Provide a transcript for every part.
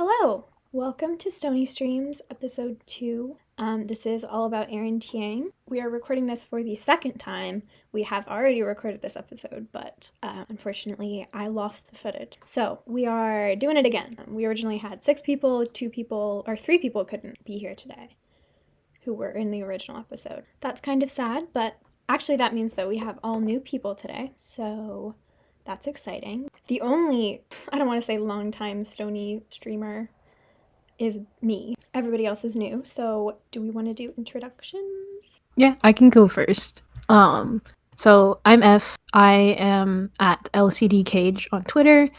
Hello! Welcome to Stony Streams, episode 2. This is all about Erin Tieng. We are recording this for the second time. We have already recorded this episode, but unfortunately I lost the footage. So we are doing it again. We originally had 6 people, 3 people couldn't be here today who were in the original episode. That's kind of sad, but actually that means that we have all new people today, so that's exciting. The only, I don't want to say long-time Stony streamer is me. Everybody else is new, so do we want to do introductions? Yeah, I can go first. So I'm F. I am at LCD Cage on Twitter.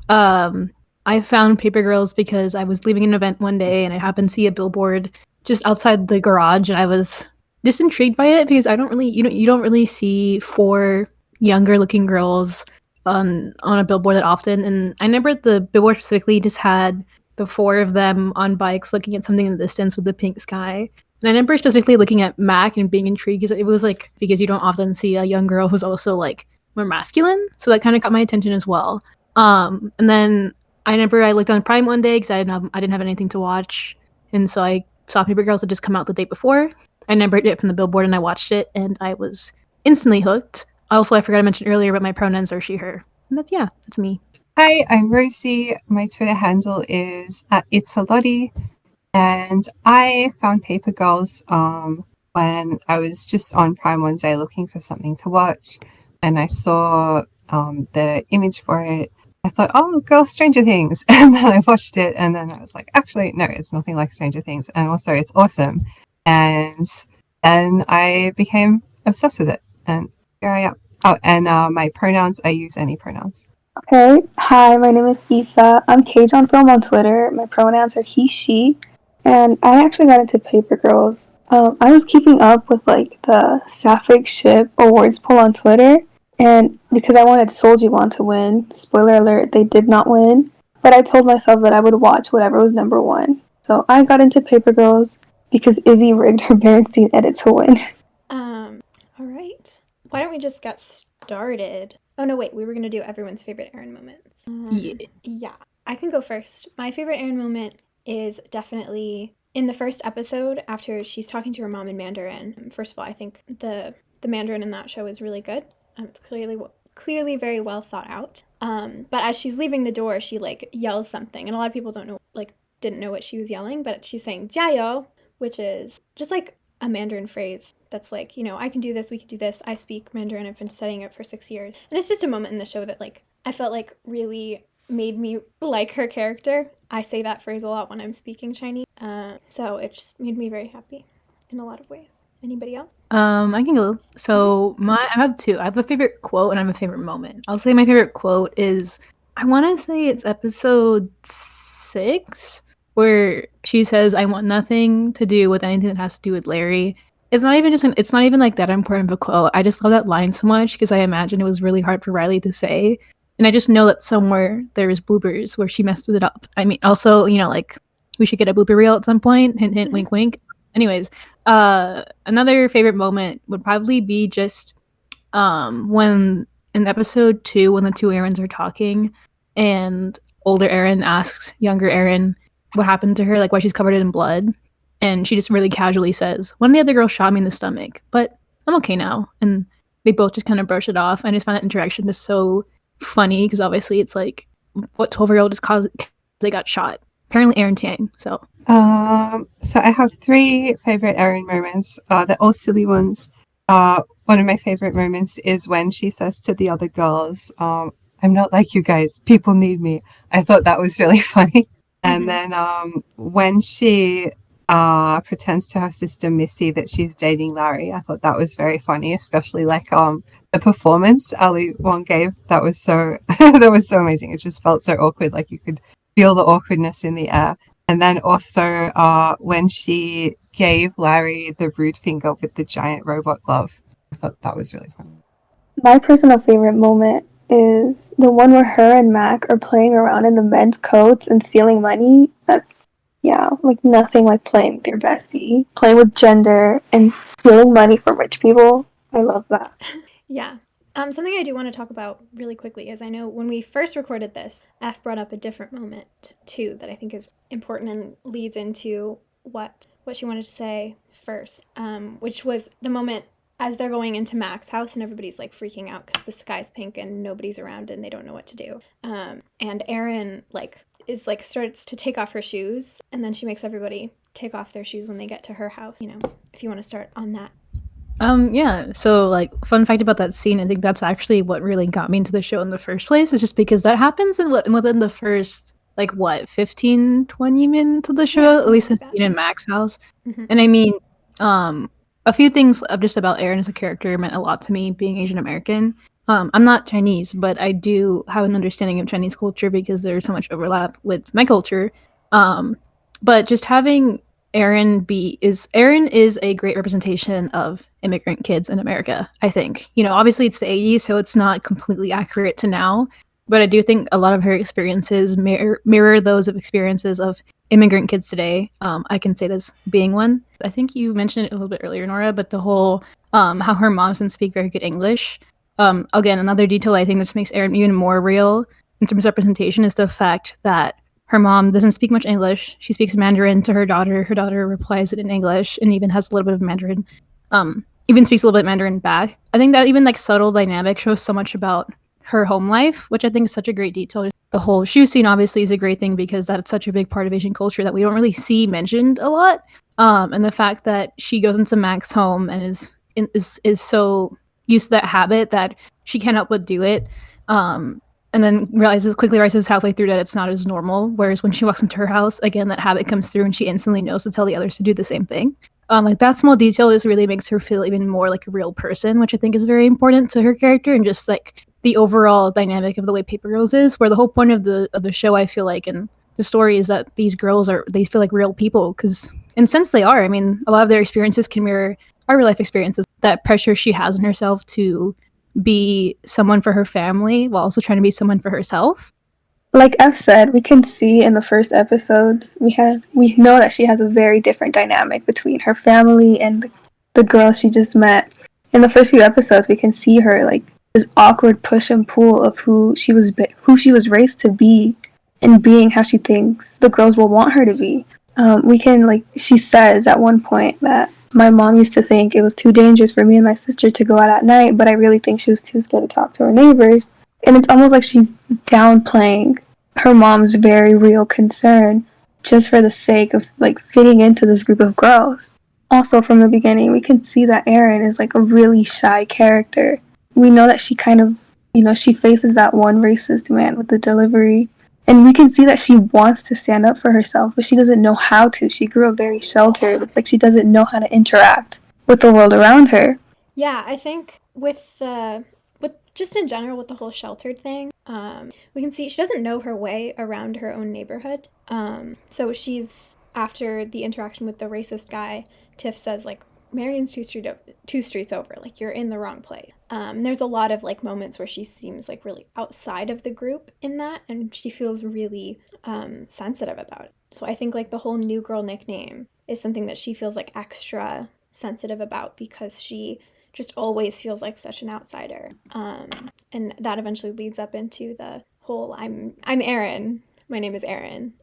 I found Paper Girls because I was leaving an event one day and I happened to see a billboard just outside the garage, and I was just intrigued by it because I don't really, you don't really see 4 younger looking girls on a billboard that often. And I remember the billboard specifically just had the 4 of them on bikes looking at something in the distance with the pink sky. And I remember specifically looking at Mac and being intrigued because it was like, because you don't often see a young girl who's also like more masculine. So that kind of caught my attention as well. And then I remember I looked on Prime one day because I didn't have anything to watch. And so I saw Paper Girls had just come out the day before. I remembered it from the billboard and I watched it and I was instantly hooked. Also, I forgot to mention earlier, but my pronouns are she, her. And that's me. Hi, I'm Rosie. My Twitter handle is @itsalottie, and I found Paper Girls when I was just on Prime one day looking for something to watch, and I saw the image for it. I thought, oh, girl, Stranger Things, and then I watched it, and then I was like, actually, no, it's nothing like Stranger Things, and also it's awesome. And then I became obsessed with it, and here I am. Oh, and my pronouns, I use any pronouns. Okay, hi, my name is Isa. I'm Cage on Film on Twitter. My pronouns are he, she, and I actually got into Paper Girls. I was keeping up with like the Sapphic Ship awards poll on Twitter, and because I wanted Souljiwon to win, spoiler alert, they did not win, but I told myself that I would watch whatever was number 1. So I got into Paper Girls because Izzy rigged her Berenstein edit to win. Alright. Why don't we just get started? Oh no, wait, we were going to do everyone's favorite Erin moments. Yeah, I can go first. My favorite Erin moment is definitely in the first episode after she's talking to her mom in Mandarin. First of all, I think the Mandarin in that show is really good. It's clearly very well thought out. But as she's leaving the door, she like yells something, and a lot of people didn't know what she was yelling, but she's saying 加油, which is just like a Mandarin phrase that's like, I can do this, we can do this. I speak Mandarin, I've been studying it for 6 years. And it's just a moment in the show that like I felt like really made me like her character. I say that phrase a lot when I'm speaking Chinese. So it just made me very happy in a lot of ways. Anybody else? I can go. So I have 2. I have a favorite quote and I have a favorite moment. I'll say my favorite quote is, I want to say it's episode 6, where she says, I want nothing to do with anything that has to do with Larry. It's not even like that important of a quote. I just love that line so much because I imagine it was really hard for Riley to say. And I just know that somewhere there's bloopers where she messes it up. I mean, also, like we should get a blooper reel at some point. Hint, hint, wink, wink. Anyways, another favorite moment would probably be just when in episode 2, when the 2 Erins are talking and older Erin asks younger Erin what happened to her, like why she's covered in blood. And she just really casually says, one of the other girls shot me in the stomach, but I'm okay now. And they both just kind of brush it off. I just find that interaction just so funny because obviously it's like, what 12-year-old is caused they got shot? Apparently Erin Tieng. So I have 3 favorite Erin moments. They're all silly ones. One of my favorite moments is when she says to the other girls, I'm not like you guys. People need me. I thought that was really funny. And then when she pretends to her sister Missy that she's dating Larry, I thought that was very funny, especially like the performance Ali Wong gave. That was so amazing. It just felt so awkward, like you could feel the awkwardness in the air. And then also when she gave Larry the rude finger with the giant robot glove, I thought that was really funny. My personal favorite moment is the one where her and Mac are playing around in the men's coats and stealing money. That's, like nothing like playing with your bestie. Playing with gender and stealing money from rich people. I love that. Yeah. Something I do want to talk about really quickly is I know when we first recorded this, F brought up a different moment too that I think is important and leads into what she wanted to say first, which was the moment as they're going into Mac's house and everybody's like freaking out because the sky's pink and nobody's around and they don't know what to do. And Erin starts to take off her shoes, and then she makes everybody take off their shoes when they get to her house. If you want to start on that. Yeah. So, like, fun fact about that scene, I think that's actually what really got me into the show in the first place, is just because that happens within the first, 15, 20 minutes of the show, at least the scene in Mac's house. Mm-hmm. And I mean, a few things just about Erin as a character meant a lot to me, being Asian American. I'm not Chinese, but I do have an understanding of Chinese culture because there's so much overlap with my culture. But just having Erin is a great representation of immigrant kids in America, I think. Obviously it's the 80s, so it's not completely accurate to now, but I do think a lot of her experiences mirror those of experiences of immigrant kids today. I can say this being one. I think you mentioned it a little bit earlier, Nora, but the whole how her mom doesn't speak very good English. Again, another detail I think this makes Erin even more real in terms of representation is the fact that her mom doesn't speak much English. She speaks Mandarin to her daughter. Her daughter replies it in English and even has a little bit of Mandarin. Even speaks a little bit of Mandarin back. I think that even subtle dynamic shows so much about her home life, which I think is such a great detail. The whole shoe scene obviously is a great thing because that's such a big part of Asian culture that we don't really see mentioned a lot. And the fact that she goes into Mac's home and is so used to that habit that she can't help but do it. And then quickly realizes halfway through that it's not as normal. Whereas when she walks into her house, again, that habit comes through and she instantly knows to tell the others to do the same thing. That small detail just really makes her feel even more like a real person, which I think is very important to her character and just the overall dynamic of the way Paper Girls is, where the whole point of the show, I feel like, and the story is that these girls they feel like real people because, in a sense, they are. I mean, a lot of their experiences can mirror our real life experiences. That pressure she has on herself to be someone for her family while also trying to be someone for herself. Like F said, we can see in the first episodes, we know that she has a very different dynamic between her family and the girl she just met. In the first few episodes, we can see her this awkward push and pull of who she was raised to be and being how she thinks the girls will want her to be. She says at one point that my mom used to think it was too dangerous for me and my sister to go out at night, but I really think she was too scared to talk to her neighbors. And it's almost like she's downplaying her mom's very real concern just for the sake of fitting into this group of girls. Also, from the beginning, we can see that Erin is a really shy character. We know that she kind of, she faces that one racist man with the delivery. And we can see that she wants to stand up for herself, but she doesn't know how to. She grew up very sheltered. It's like she doesn't know how to interact with the world around her. Yeah, I think with just in general with the whole sheltered thing, we can see she doesn't know her way around her own neighborhood. So she's, after the interaction with the racist guy, Tiff says, Marion's two streets over, you're in the wrong place. There's a lot of moments where she seems really outside of the group in that, and she feels really sensitive about it. So I think the whole new girl nickname is something that she feels extra sensitive about because she just always feels like such an outsider. And that eventually leads up into the whole I'm Erin. My name is Erin.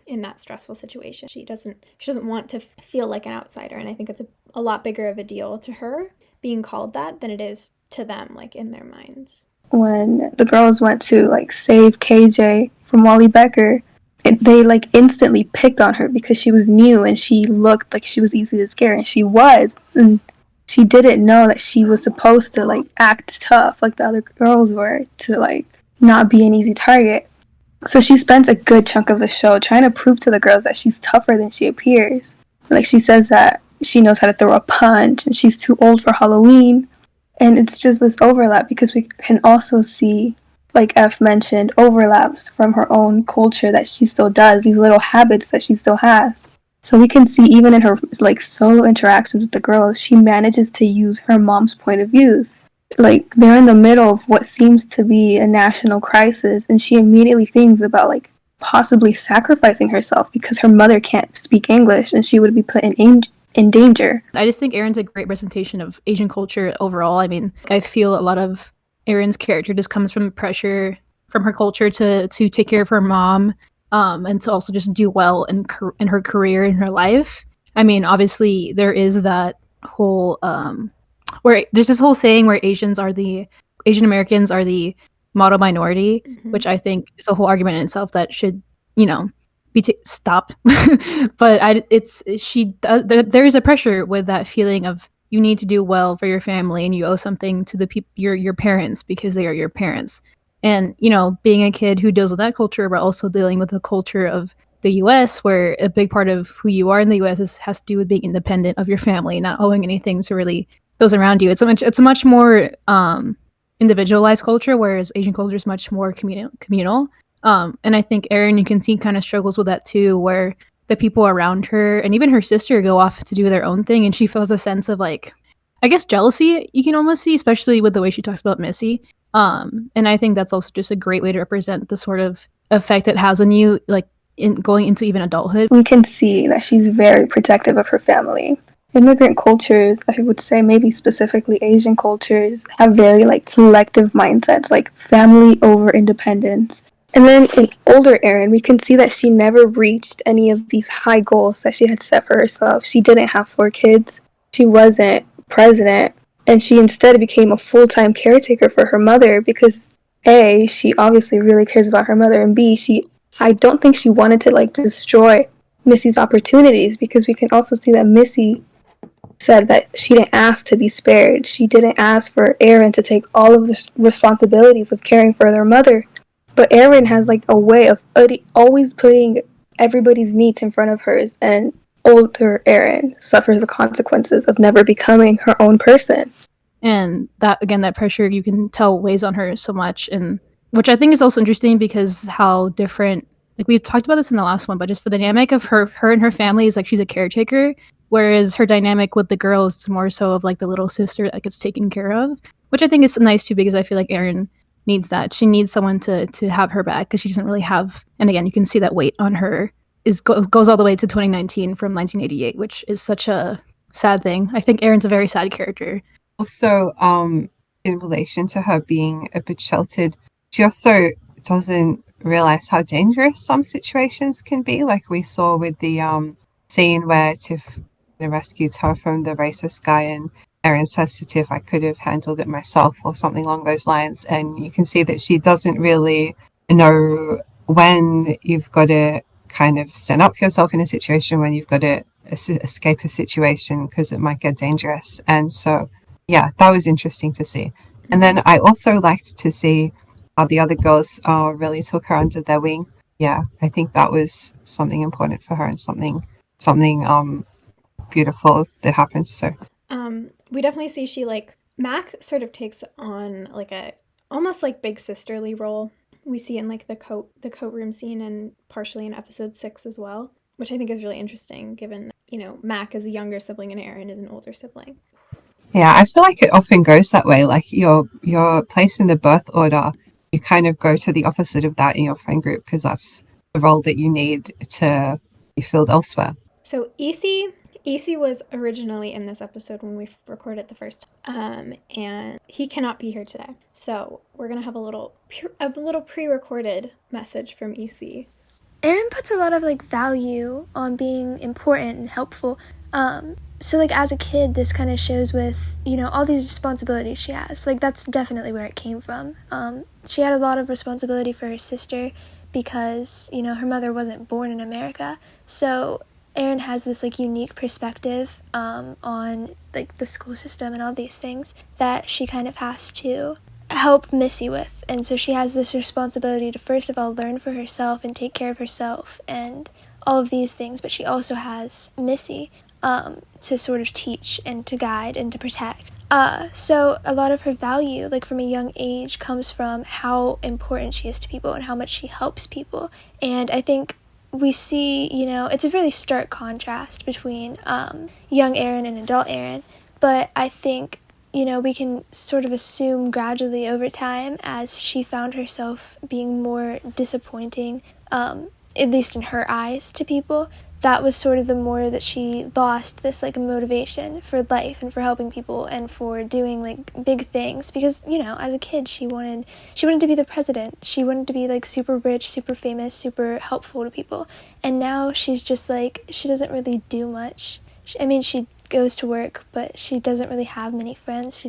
In that stressful situation, she doesn't want to feel like an outsider, and I think it's a lot bigger of a deal to her being called that than it is to them, in their minds. When the girls went to save KJ from Wally Becker, they instantly picked on her because she was new and she looked like she was easy to scare, and she was. And she didn't know that she was supposed to act tough like the other girls were to not be an easy target. So she spends a good chunk of the show trying to prove to the girls that she's tougher than she appears. She says that she knows how to throw a punch and she's too old for Halloween. And it's just this overlap because we can also see, like F mentioned, overlaps from her own culture that she still does, these little habits that she still has. So we can see even in her solo interactions with the girls, she manages to use her mom's point of views. They're in the middle of what seems to be a national crisis, and she immediately thinks about possibly sacrificing herself because her mother can't speak English and she would be put in danger. I just think Erin's a great representation of Asian culture overall. I mean, I feel a lot of Erin's character just comes from pressure from her culture to take care of her mom, and to also just do well in her career, in her life. I mean, obviously there is that whole where there's this whole saying where Asian Americans are the model minority, which I think is a whole argument in itself that should, be stopped. But there is a pressure with that feeling of you need to do well for your family and you owe something to the your parents because they are your parents. And being a kid who deals with that culture, but also dealing with the culture of the U.S., where a big part of who you are in the U.S. has to do with being independent of your family, not owing anything to really those around you. It's a much more individualized culture, whereas Asian culture is much more communal. And I think Erin, you can see, kind of struggles with that too, where the people around her and even her sister go off to do their own thing, and she feels a sense of, like, I guess, jealousy you can almost see, especially with the way she talks about Missy. And I think that's also just a great way to represent the sort of effect it has on you, like, in going into even adulthood. We can see that she's very protective of her family. Immigrant cultures, I would say maybe specifically Asian cultures, have very like collective mindsets, like family over independence. And then in older Erin, we can see that she never reached any of these high goals that she had set for herself. She didn't have 4 kids. She wasn't president. And she instead became a full-time caretaker for her mother because A, she obviously really cares about her mother, and B, I don't think she wanted to like destroy Missy's opportunities, because we can also see that Missy said that she didn't ask to be spared. She didn't ask for Erin to take all of the responsibilities of caring for their mother. But Erin has like a way of always putting everybody's needs in front of hers, and older Erin suffers the consequences of never becoming her own person. And that pressure, you can tell, weighs on her so much, and which I think is also interesting because how different, like we've talked about this in the last one, but just the dynamic of her and her family is like she's a caretaker, whereas her dynamic with the girls is more so of like the little sister that gets taken care of, which I think is nice too, because I feel like Erin needs that. She needs someone to have her back because she doesn't really have, and again, you can see that weight on her goes all the way to 2019 from 1988, which is such a sad thing. I think Erin's a very sad character. Also, in relation to her being a bit sheltered, she also doesn't realize how dangerous some situations can be, like we saw with the scene where Tiff rescues her from the racist guy, and Erin says to Tiff, I could have handled it myself, or something along those lines. And you can see that she doesn't really know when you've got to kind of stand up for yourself in a situation, when you've got to escape a situation because it might get dangerous. And so, yeah, that was interesting to see. And then I also liked to see how the other girls really took her under their wing. Yeah, I think that was something important for her, and something beautiful that happened. So we definitely see she, like, Mac sort of takes on like a almost like big sisterly role. We see in like the coat room scene, and partially in episode 6 as well, which I think is really interesting given that, Mac is a younger sibling and Erin is an older sibling. Yeah, I feel like it often goes that way. Like your place in the birth order, you kind of go to the opposite of that in your friend group, because that's the role that you need to be filled elsewhere. So Isi was originally in this episode when we recorded the first time, and he cannot be here today. So we're gonna have a little pre-recorded message from Isi. Erin puts a lot of like value on being important and helpful. So like as a kid, this kind of shows with all these responsibilities she has. Like that's definitely where it came from. She had a lot of responsibility for her sister because her mother wasn't born in America. So Erin has this like unique perspective on like the school system and all these things that she kind of has to help Missy with. And so she has this responsibility to first of all learn for herself and take care of herself and all of these things, but she also has Missy to sort of teach and to guide and to protect. So a lot of her value, like from a young age, comes from how important she is to people and how much she helps people. And I think we see, it's a really stark contrast between young Erin and adult Erin, but I think, we can sort of assume gradually over time as she found herself being more disappointing at least in her eyes, to people, that was sort of the more that she lost this like motivation for life and for helping people and for doing like big things, because as a kid she wanted to be the president, she wanted to be like super rich, super famous, super helpful to people, and now she's just like, she doesn't really do much. She goes to work, but she doesn't really have many friends.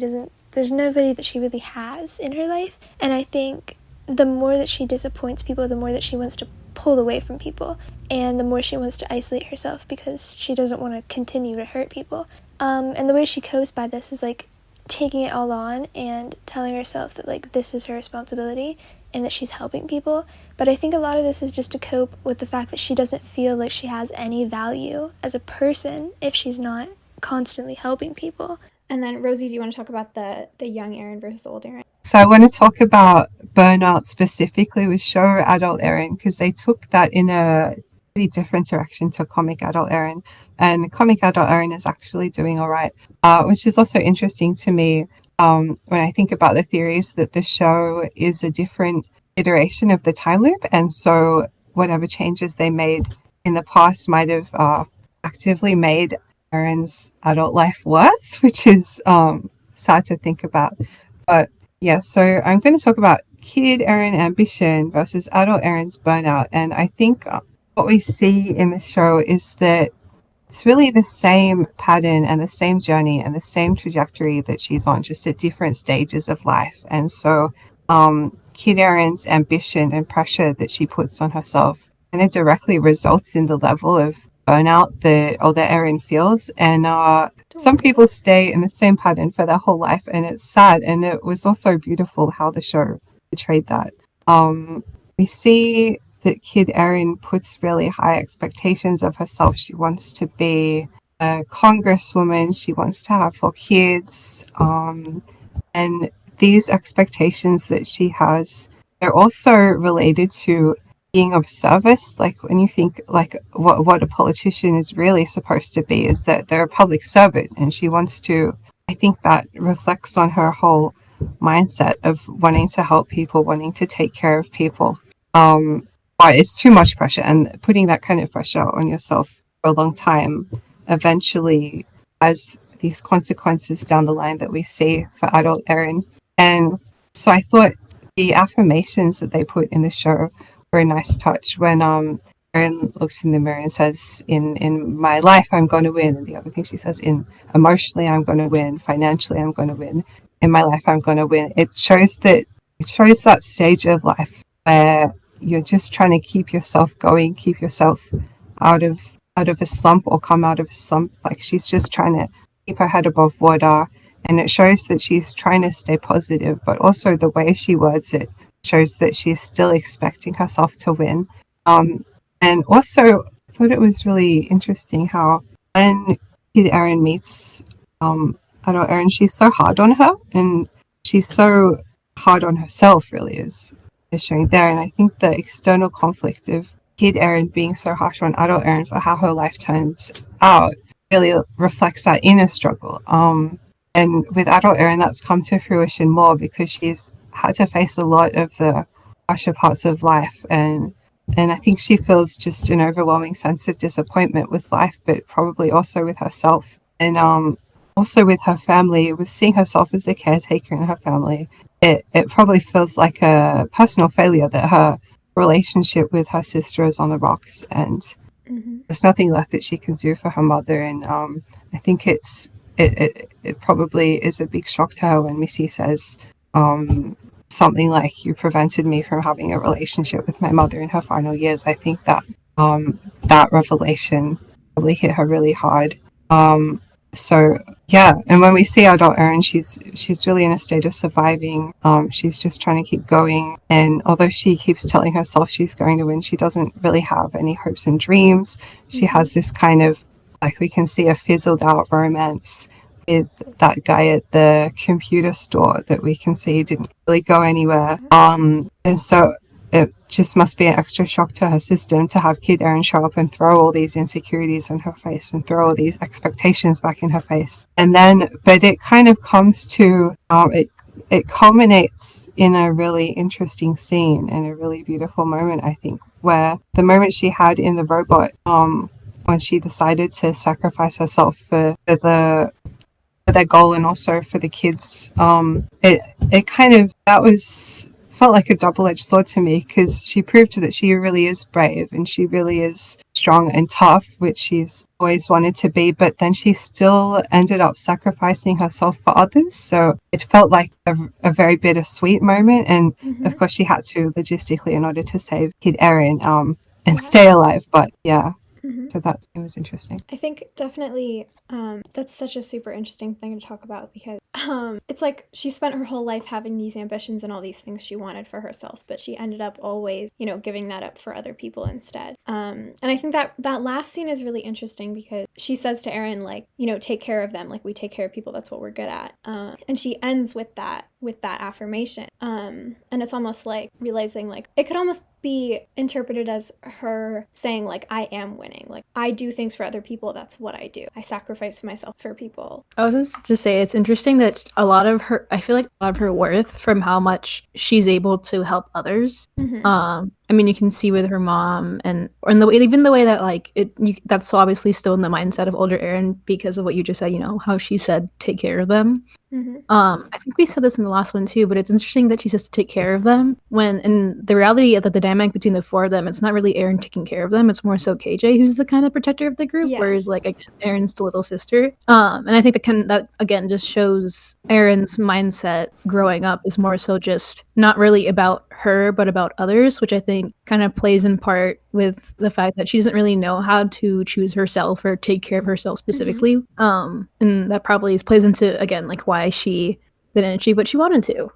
There's nobody that she really has in her life, and I think the more that she disappoints people, the more that she wants to pull away from people, and the more she wants to isolate herself because she doesn't want to continue to hurt people. And the way she copes by this is like taking it all on and telling herself that like this is her responsibility and that she's helping people. But I think a lot of this is just to cope with the fact that she doesn't feel like she has any value as a person if she's not constantly helping people. And then Rosie, do you want to talk about the young Erin versus old Erin? So I want to talk about burnout specifically with show adult Erin, because they took that in a pretty different direction to comic adult Erin, and comic adult Erin is actually doing all right, which is also interesting to me when I think about the theories that the show is a different iteration of the time loop, and so whatever changes they made in the past might have actively made Erin's adult life worse, which is sad to think about. But yeah, so I'm going to talk about kid Erin ambition versus adult Erin's burnout. And I think what we see in the show is that it's really the same pattern and the same journey and the same trajectory that she's on, just at different stages of life. And so kid Erin's ambition and pressure that she puts on herself, and it directly results in the level of burnout that older Erin feels. And some people stay in the same pattern for their whole life, and it's sad. And it was also beautiful how the show portrayed that. We see that kid Erin puts really high expectations of herself. She wants to be a congresswoman. She wants to have 4 kids. And these expectations that she has, they're also related to being of service. Like when you think like what a politician is really supposed to be, is that they're a public servant, and she wants to, I think that reflects on her whole mindset of wanting to help people, wanting to take care of people. But it's too much pressure, and putting that kind of pressure on yourself for a long time eventually has these consequences down the line that we see for adult Erin. And so I thought the affirmations that they put in the show were a nice touch. When Erin looks in the mirror and says, in my life I'm going to win, and the other thing she says, in emotionally I'm going to win, financially I'm going to win, in my life I'm going to win. It shows that stage of life where you're just trying to keep yourself going, keep yourself out of a slump, or come out of a slump. Like she's just trying to keep her head above water, and it shows that she's trying to stay positive, but also the way she words it shows that she's still expecting herself to win. And also I thought it was really interesting how when kid Erin meets adult Erin, she's so hard on her, and she's so hard on herself, really, is showing there. And I think the external conflict of kid Erin being so harsh on adult Erin for how her life turns out really reflects that inner struggle. And with adult Erin, that's come to fruition more because she's had to face a lot of the harsher parts of life, and I think she feels just an overwhelming sense of disappointment with life, but probably also with herself, and also with her family, with seeing herself as the caretaker in her family. It probably feels like a personal failure that her relationship with her sister is on the rocks, and there's nothing left that she can do for her mother. And I think it probably is a big shock to her when Missy says something like, "You prevented me from having a relationship with my mother in her final years." I think that that revelation probably hit her really hard. So yeah, and when we see adult Erin, she's really in a state of surviving. She's just trying to keep going, and although she keeps telling herself she's going to win, she doesn't really have any hopes and dreams. She has this kind of, like, we can see a fizzled out romance with that guy at the computer store that we can see didn't really go anywhere. And so it just must be an extra shock to her system to have kid Erin show up and throw all these insecurities in her face and throw all these expectations back in her face. And then, but it kind of comes to, it culminates in a really interesting scene and a really beautiful moment, I think, where the moment she had in the robot, when she decided to sacrifice herself for their goal and also for the kids, it kind of, that was felt like a double-edged sword to me, because she proved that she really is brave and she really is strong and tough, which she's always wanted to be, but then she still ended up sacrificing herself for others. So it felt like a very bittersweet moment, and of course she had to logistically in order to save kid Erin and stay alive, but yeah. So it was interesting. I think definitely that's such a super interesting thing to talk about, because it's like she spent her whole life having these ambitions and all these things she wanted for herself, but she ended up always, giving that up for other people instead. And I think that last scene is really interesting, because she says to Erin, like, take care of them, like we take care of people, that's what we're good at. And she ends with that affirmation. And it's almost like realizing, like, it could almost be interpreted as her saying, like, I am winning, like I do things for other people, that's what I do, I sacrifice myself for people. I was just to say, it's interesting that I feel like a lot of her worth from how much she's able to help others. I mean, you can see with her mom and even the way that, like, that's so obviously still in the mindset of older Erin because of what you just said, how she said take care of them. I think we said this in the last one too, but it's interesting that she says to take care of them, when in the reality of the dynamic between the four of them, it's not really Erin taking care of them, it's more so KJ who's the kind of protector of the group, whereas, like, again, Erin's the little sister. And I think that again just shows Erin's mindset growing up is more so just not really about her but about others, which I think kind of plays in part with the fact that she doesn't really know how to choose herself or take care of herself specifically. And that probably plays into, again, like, why she didn't achieve what she wanted to.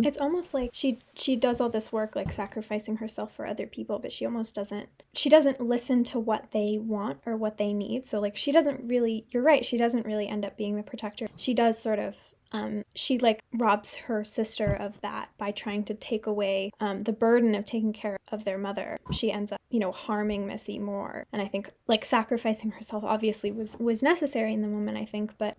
It's almost like she does all this work, like sacrificing herself for other people, but she doesn't listen to what they want or what they need. So, like, you're right, she doesn't really end up being the protector. She does sort of she, like, robs her sister of that by trying to take away the burden of taking care of their mother. She ends up, harming Missy more. And I think, like, sacrificing herself obviously was necessary in the moment, I think, but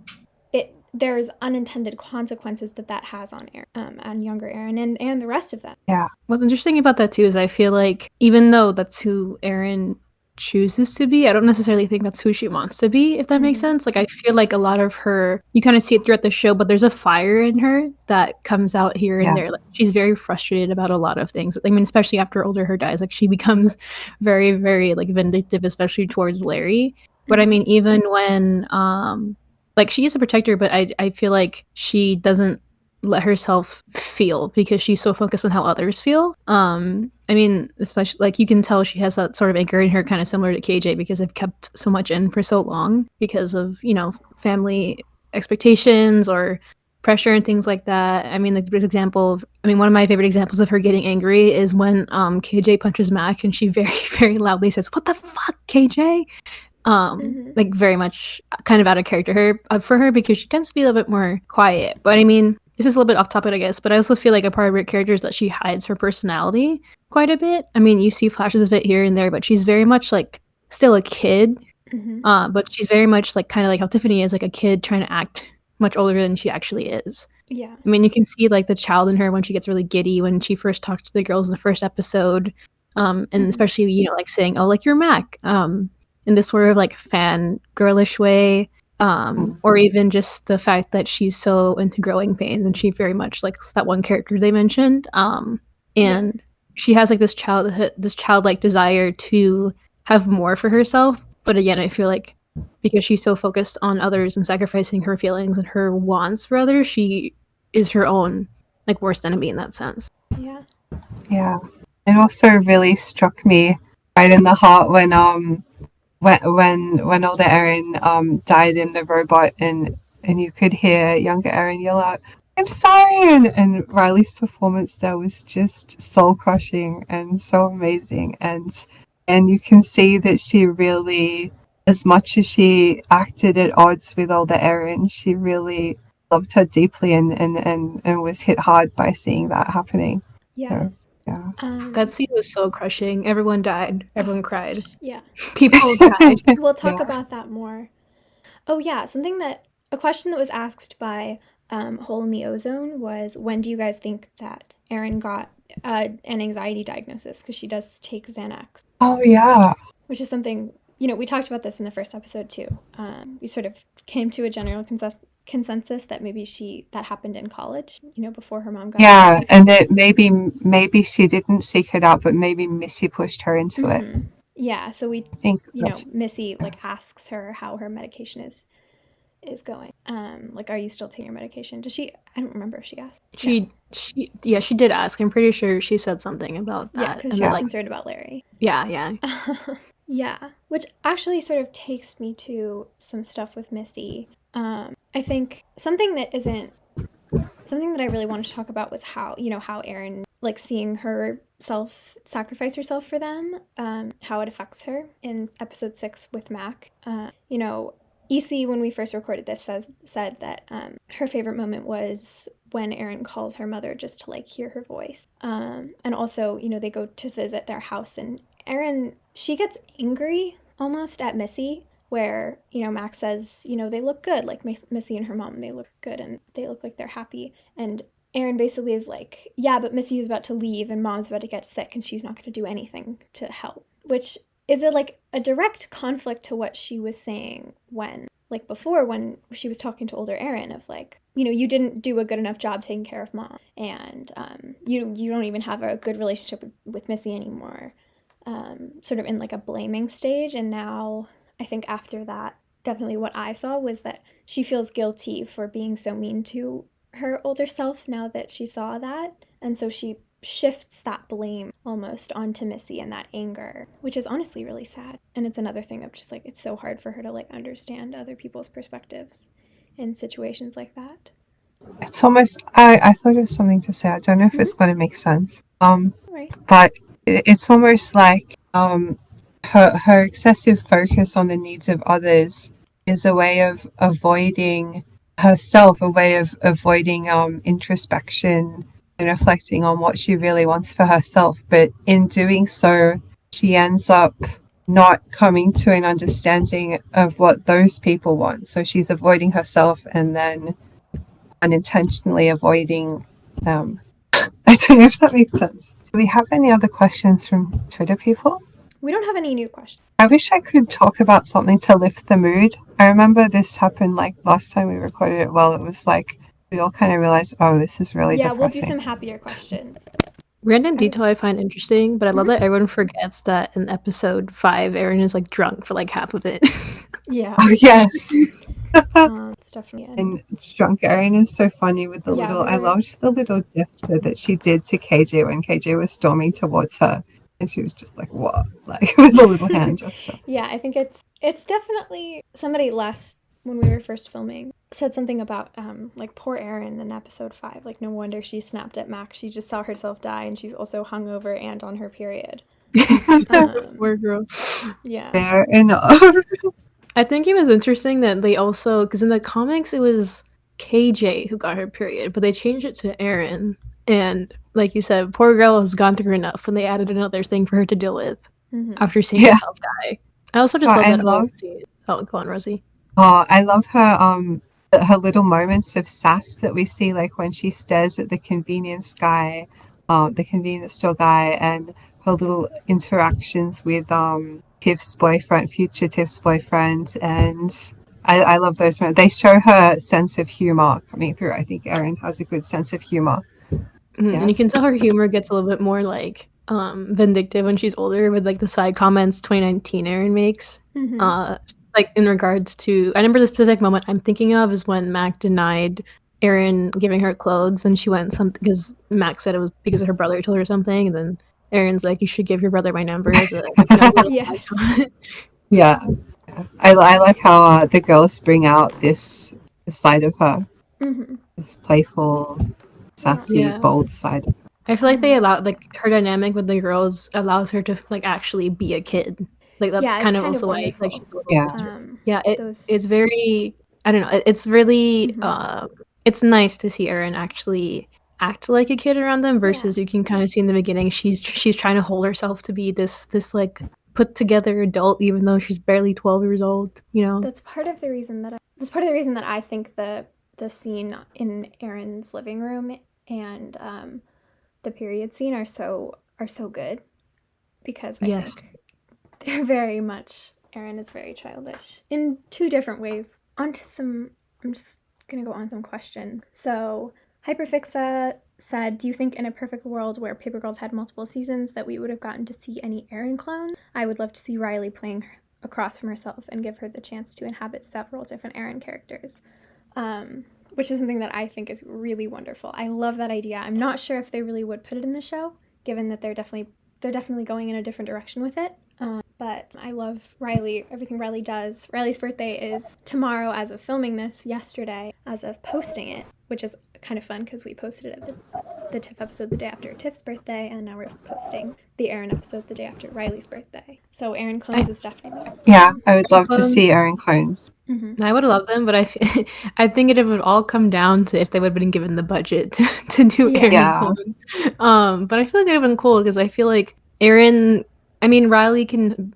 there's unintended consequences that has on Erin, and younger Erin and the rest of them. Yeah. What's interesting about that too is I feel like even though that's who Erin chooses to be, I don't necessarily think that's who she wants to be, if that makes sense. Like, I feel like a lot of her, you kind of see it throughout the show, but there's a fire in her that comes out here and there. Like, she's very frustrated about a lot of things. I mean, especially after older her dies, like, she becomes very, very, like, vindictive, especially towards Larry. But I mean, even when like, she is a protector, but I feel like she doesn't let herself feel because she's so focused on how others feel. I mean, especially, like, you can tell she has that sort of anchor in her, kind of similar to KJ, because they've kept so much in for so long because of, family expectations or pressure and things like that. I mean, one of my favorite examples of her getting angry is when KJ punches Mac and she very, very loudly says, "What the fuck, KJ?" Like, very much kind of out of character for her because she tends to be a little bit more quiet. But I mean, this is a little bit off topic, I guess, but I also feel like a part of her character is that she hides her personality quite a bit. I mean, you see flashes of it here and there, but she's very much, like, still a kid. But she's very much, like, kind of like how Tiffany is, like, a kid trying to act much older than she actually is. Yeah. I mean, you can see, like, the child in her when she gets really giddy when she first talks to the girls in the first episode. And especially, like, saying, "Oh, like, you're Mac." In this sort of, like, fan girlish way. Or even just the fact that she's so into growing pains and she very much likes that one character they mentioned. And she has, like, this childlike desire to have more for herself. But again, I feel like because she's so focused on others and sacrificing her feelings and her wants for others, she is her own, like, worst enemy in that sense. Yeah. Yeah. It also really struck me right in the heart when older Erin died in the robot and you could hear younger Erin yell out, "I'm sorry," and Riley's performance there was just soul crushing and so amazing, and you can see that she really, as much as she acted at odds with older Erin, she really loved her deeply and was hit hard by seeing that happening. Yeah. So, yeah. That scene was so crushing. Everyone died. Everyone cried. Yeah. People died. We'll talk about that more. Oh, yeah. A question that was asked by hole in the ozone was, when do you guys think that Erin got an anxiety diagnosis? Because she does take Xanax. Oh, yeah. Which is something, we talked about this in the first episode too. We sort of came to a general consensus that maybe that happened in college, before her mom got sick. And that maybe she didn't seek it out, but maybe Missy pushed her into it. Yeah, so we think, Missy asks her how her medication is going. Are you still taking your medication? Does she? I don't remember if she asked. She did ask. I'm pretty sure she said something about that. Yeah, because she was concerned about Larry. Yeah. Yeah, which actually sort of takes me to some stuff with Missy. I think something that I really wanted to talk about was how Erin, seeing herself sacrifice herself for them, how it affects her in episode 6 with Mac. EC, when we first recorded this, said that her favorite moment was when Erin calls her mother just to hear her voice. And also, they go to visit their house, and Erin, she gets angry almost at Missy, where, Max says, they look good, Missy and her mom, they look good and they look like they're happy. And Erin basically is like, yeah, but Missy is about to leave and mom's about to get sick and she's not going to do anything to help, which is a direct conflict to what she was saying before, when she was talking to older Erin of you didn't do a good enough job taking care of mom, and you don't even have a good relationship with Missy anymore, sort of in a blaming stage. And now I think after that, definitely what I saw was that she feels guilty for being so mean to her older self now that she saw that, and so she shifts that blame almost onto Missy and that anger, which is honestly really sad. And it's another thing of just it's so hard for her to understand other people's perspectives in situations like that. It's almost, I thought of something to say. I don't know if it's going to make sense. Right. But it's almost like her excessive focus on the needs of others is a way of avoiding herself, a way of avoiding introspection and reflecting on what she really wants for herself. But in doing so, she ends up not coming to an understanding of what those people want. So she's avoiding herself and then unintentionally avoiding them. I don't know if that makes sense. Do we have any other questions from Twitter people? We don't have any new questions. I wish I could talk about something to lift the mood. I remember this happened last time we recorded it. Well, it was we all kind of realized, oh, this is really depressing. We'll do some happier questions. Random detail I find interesting, but I love that everyone forgets that in episode 5, Erin is drunk for half of it. Yeah. Oh, yes. It's definitely and drunk Erin is so funny with the I loved the little gesture that she did to KJ when KJ was storming towards her, and she was just what, with a little hand gesture. Yeah, I think it's definitely, somebody when we were first filming said something about poor Erin in episode 5, no wonder she snapped at Max. She just saw herself die, and she's also hungover and on her period. Poor girl. Yeah. Fair enough. I think it was interesting that they also, because in the comics it was KJ who got her period, but they changed it to Erin. And like you said, poor girl has gone through enough, and they added another thing for her to deal with after seeing herself die. I also just love that. Oh, go on, Rosie. Oh, I love her little moments of sass that we see, when she stares at the convenience store guy, and her little interactions with future Tiff's boyfriend, and I love those moments. They show her sense of humor coming through. I think Erin has a good sense of humor. Yeah. And you can tell her humor gets a little bit more vindictive when she's older, with the side comments 2019 Erin makes. In regards to, I remember the specific moment I'm thinking of is when Mac denied Erin giving her clothes, and she went something because Mac said it was because of her brother told her something, and then Erin's you should give your brother my number. Yes. Yeah. I like how the girls bring out this side of her, this playful, sassy, bold side. I feel they allow her dynamic with the girls allows her to actually be a kid. That's kind of also why she's it's very, I don't know, it's really it's nice to see Erin actually act like a kid around them versus you can kind of see in the beginning she's trying to hold herself to be this put together adult, even though she's barely 12 years old. That's part of the reason that I think the the scene in Erin's living room and the period scene are so good, because I think they're very much, Erin is very childish in two different ways. I'm just gonna go on some questions. So Hyperfixa said, do you think in a perfect world where Paper Girls had multiple seasons that we would have gotten to see any Erin clones? I would love to see Riley playing across from herself and give her the chance to inhabit several different Erin characters, which is something that I think is really wonderful. I love that idea. I'm not sure if they really would put it in the show, given that they're definitely going in a different direction with it. But I love Riley, everything Riley does. Riley's birthday is tomorrow as of filming this, yesterday as of posting it, which is kind of fun because we posted it at the Tiff episode the day after Tiff's birthday, and now we're posting the Erin episode the day after Riley's birthday. So Erin clones is definitely... Yeah, I would love to see Erin clones. Mm-hmm. I would love them, but I think it would all come down to if they would have been given the budget to do Erin clones. But I feel like it would have been cool because I feel like Erin... I mean, Riley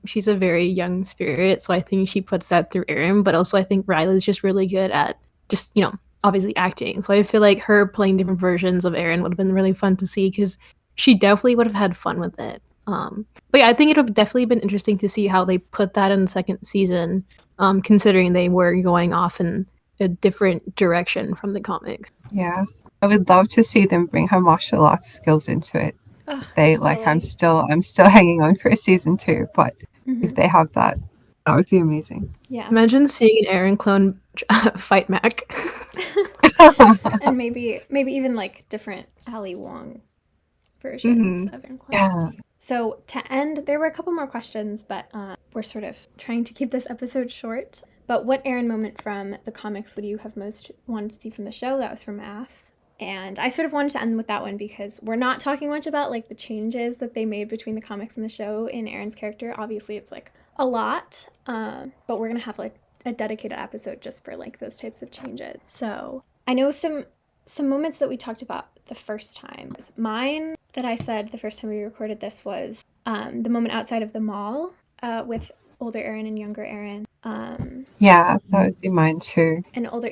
she's a very young spirit, so I think she puts that through Erin, but also I think Riley's just really good at just, obviously acting. So I feel like her playing different versions of Erin would have been really fun to see because she definitely would have had fun with it. But yeah, I think it would have definitely been interesting to see how they put that in the second season, considering they were going off in a different direction from the comics. Yeah, I would love to see them bring her martial arts skills into it. I'm still hanging on for a season 2, but if they have that would be amazing. Yeah, imagine seeing an Erin clone fight Mac. And maybe even like different Ali Wong versions of Erin clones. Yeah. So to end, there were a couple more questions, but we're sort of trying to keep this episode short. But what Erin moment from the comics would you have most wanted to see from the show? That was from Math. And I sort of wanted to end with that one because we're not talking much about like the changes that they made between the comics and the show in Erin's character. Obviously, it's like a lot, but we're gonna have like a dedicated episode just for like those types of changes. So I know some moments that we talked about the first time. Mine that I said the first time we recorded this was the moment outside of the mall with older Erin and younger Erin. Yeah, that would be mine too. And older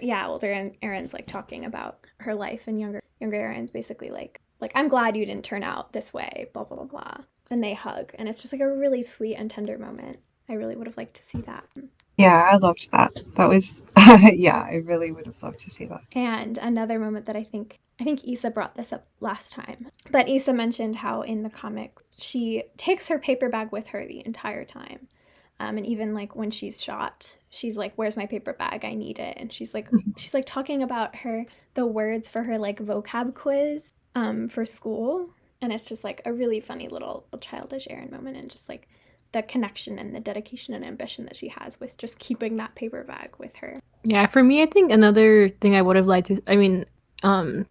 Erin's like talking about her life, and younger Erin's basically like I'm glad you didn't turn out this way, blah blah blah blah. And they hug, and it's just like a really sweet and tender moment. I really would have liked to see that. Yeah, I loved that. That was yeah, I really would have loved to see that. And another moment that I think Issa brought this up last time, but Issa mentioned how in the comics she takes her paper bag with her the entire time. And even like when she's shot, she's like, "Where's my paper bag? I need it." And she's like talking about the words for her like vocab quiz for school, and it's just like a really funny little childish Erin moment, and just like the connection and the dedication and ambition that she has with just keeping that paper bag with her. Yeah, for me, I think another thing I would have liked to,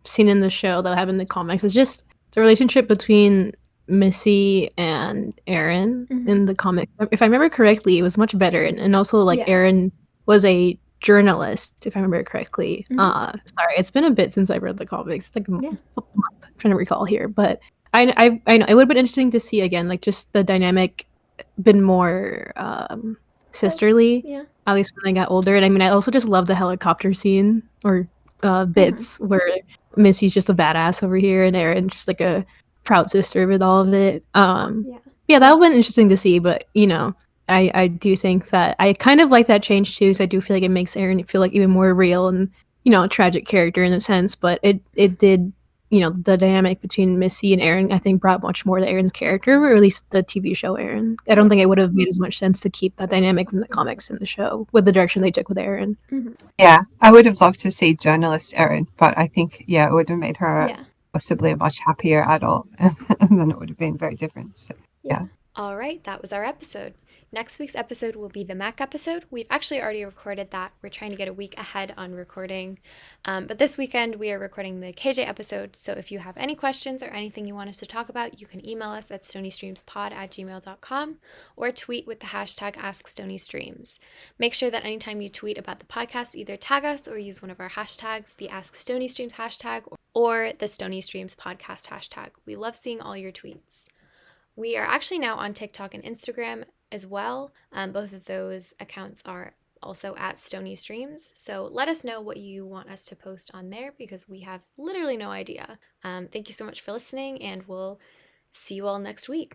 seen in the show that I have in the comics is just the relationship between Missy and Erin in the comic. If I remember correctly, it was much better, and also Erin was a journalist, if I remember correctly. Sorry, it's been a bit since I read the comics. It's like a month. I'm trying to recall here, but I know it would have been interesting to see again, like just the dynamic been more sisterly, at least when I got older. And I also just love the helicopter scene or bits where Missy's just a badass over here and Erin just like a proud sister with all of it. That would have been interesting to see, but I do think that I kind of like that change too, because I do feel like it makes Erin feel like even more real and a tragic character in a sense. But it did, the dynamic between Missy and Erin I think brought much more to Erin's character, or at least the TV show Erin. I don't think it would have made as much sense to keep that dynamic from the comics in the show with the direction they took with Erin. Yeah, I would have loved to see journalist Erin, but I think it would have made her possibly a much happier adult, and then it would have been very different. So, yeah. All right, that was our episode. Next week's episode will be the Mac episode. We've actually already recorded that. We're trying to get a week ahead on recording. But this weekend, we are recording the KJ episode. So if you have any questions or anything you want us to talk about, you can email us at stonystreamspod@gmail.com or tweet with the hashtag AskStonyStreams. Make sure that anytime you tweet about the podcast, either tag us or use one of our hashtags, the AskStonyStreams hashtag or the Stony Streams podcast hashtag. We love seeing all your tweets. We are actually now on TikTok and Instagram as well. Both of those accounts are also at Stony Streams. So let us know what you want us to post on there because we have literally no idea. Thank you so much for listening, and we'll see you all next week.